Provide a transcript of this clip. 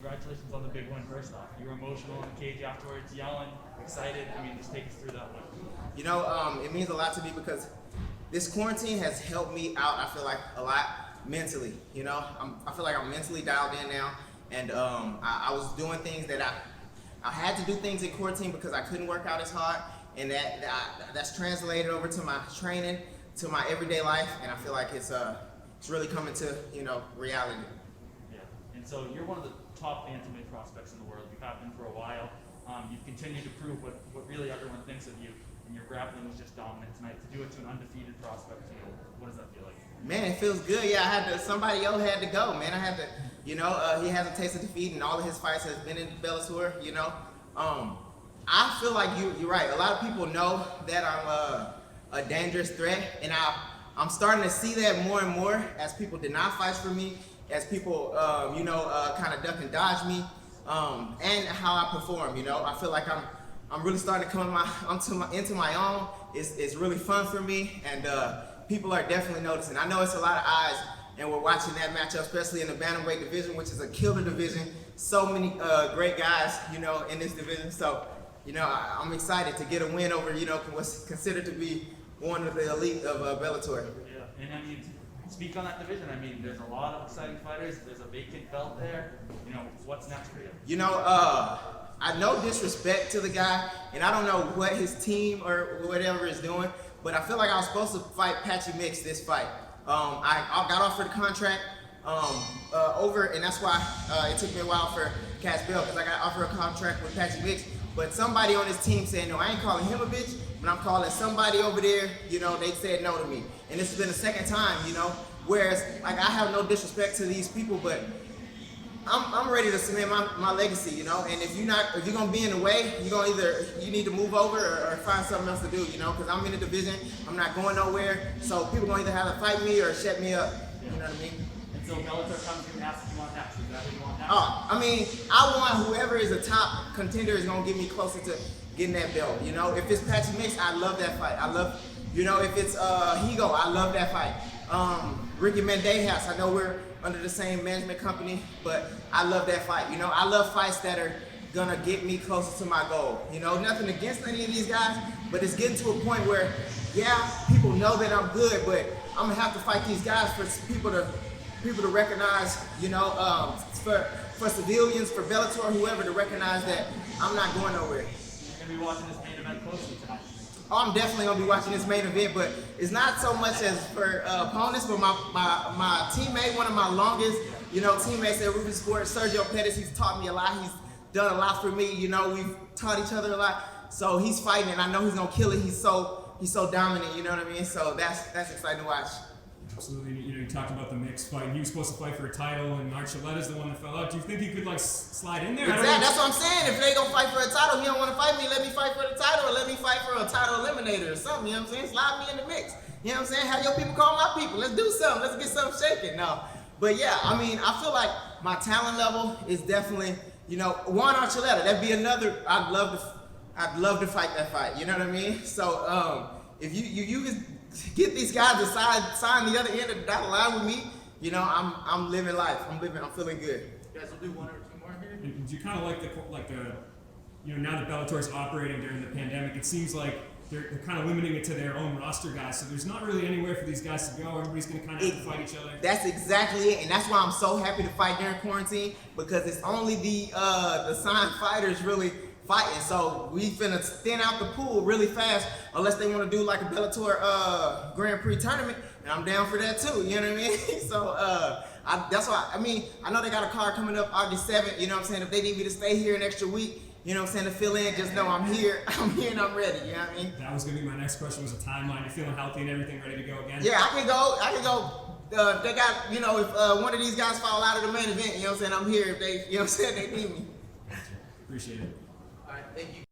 congratulations on the big win first off. You were emotional in the cage afterwards, yelling, excited. I mean, just take us through that one. You know, it means a lot to me because this quarantine has helped me out, I feel like, a lot mentally. You know, I feel like I'm mentally dialed in now, and I was doing things that I had to do things in quarantine because I couldn't work out as hard, and that's translated over to my training, to my everyday life, and I feel like it's really coming to, you know, reality. Yeah, and so you're one of the top bantamweight prospects in the world. You have been for a while. You've continued to prove what really everyone thinks of you, and your grappling was just dominant tonight. To do it to an undefeated prospect, you know, what does that feel like? Man, it feels good. Yeah, somebody else had to go, man. I had to, you know, he hasn't tasted defeat, and all of his fights has been in Bellator, you know. I feel like you're right. A lot of people know that I'm a dangerous threat, and I'm starting to see that more and more as people deny fights for me, as people, you know, kind of duck and dodge me, and how I perform. You know, I feel like I'm really starting to come into my own. It's really fun for me, and people are definitely noticing. I know it's a lot of eyes, and we're watching that matchup, especially in the bantamweight division, which is a killer division. So many great guys, you know, in this division. So, you know, I'm excited to get a win over, you know, what's considered to be one of the elite of Bellator. Yeah, and I mean, speak on that division. I mean, there's a lot of exciting fighters. There's a vacant belt there. You know, what's next for you? You know, I no disrespect to the guy, and I don't know what his team or whatever is doing, but I feel like I was supposed to fight Patchy Mix this fight. I got offered a contract and that's why it took me a while for Uncasville, because I got offered a contract with Patchy Mix. But somebody on his team said, no, I ain't calling him a bitch, but I'm calling somebody over there, you know, they said no to me. And this has been the second time, you know, whereas, like, I have no disrespect to these people, but I'm ready to cement my legacy, you know. And if you're gonna be in the way, you need to move over or find something else to do, you know, because I'm in the division, I'm not going nowhere, so people gonna either have to fight me or shut me up, you know what I mean? And so Bellator comes and asks if you want next. Is that what you want next? I mean, I want whoever is a top contender is gonna get me closer to getting that belt, you know. If it's Patchy Mix, I love that fight. I love, you know, if it's Higo, I love that fight. Ricky Mendejas, I know we're under the same management company, but I love that fight. You know, I love fights that are gonna get me closer to my goal. You know, nothing against any of these guys, but it's getting to a point where, yeah, people know that I'm good, but I'm gonna have to fight these guys for people to recognize, you know, for civilians, for Bellator, whoever, to recognize that I'm not going nowhere. You're gonna be watching this main event closely tonight. Oh, I'm definitely gonna be watching this main event, but it's not so much as for opponents, but my teammate, one of my longest, you know, teammates at Ruby Sports, Sergio Pettis, he's taught me a lot. He's done a lot for me. You know, we've taught each other a lot. So he's fighting, and I know he's gonna kill it. He's so dominant. You know what I mean? So that's exciting to watch. Absolutely. You know, you talked about the mixed fight. He was supposed to fight for a title, and Archuleta's the one that fell out. Do you think he could, like, slide in there? Exactly. That's what I'm saying. If they gonna fight for a title, he don't want to fight me. Let me fight for the title, or let me fight for a title eliminator or something. You know what I'm saying? Slide me in the mix. You know what I'm saying? Have your people call my people. Let's do something. Let's get something shaking. No, but yeah, I mean, I feel like my talent level is definitely, you know, Juan Archuleta. That'd be another. I'd love to fight that fight. You know what I mean? So if you can get these guys to sign the other end of the dotted line with me, you know, I'm living life. I'm feeling good. You guys will do one or two more here. And do you kind of like the you know, now that Bellator's operating during the pandemic, it seems like they're kind of limiting it to their own roster guys. So there's not really anywhere for these guys to go. Everybody's going to kind of have to fight each other. That's exactly it, and that's why I'm so happy to fight during quarantine, because it's only the signed fighters really fighting. So we finna thin out the pool really fast, unless they want to do like a Bellator Grand Prix tournament, and I'm down for that too. You know what I mean? So that's why. I mean, I know they got a card coming up August 7th. You know what I'm saying? If they need me to stay here an extra week, you know what I'm saying, to fill in, just know I'm here. I'm here and I'm ready. You know what I mean? That was gonna be my next question. Was a timeline? You're feeling healthy and everything, ready to go again? Yeah, I can go. They got, you know, if one of these guys fall out of the main event, you know what I'm saying, I'm here if they, you know what I'm saying, they need me. Appreciate it. All right, thank you.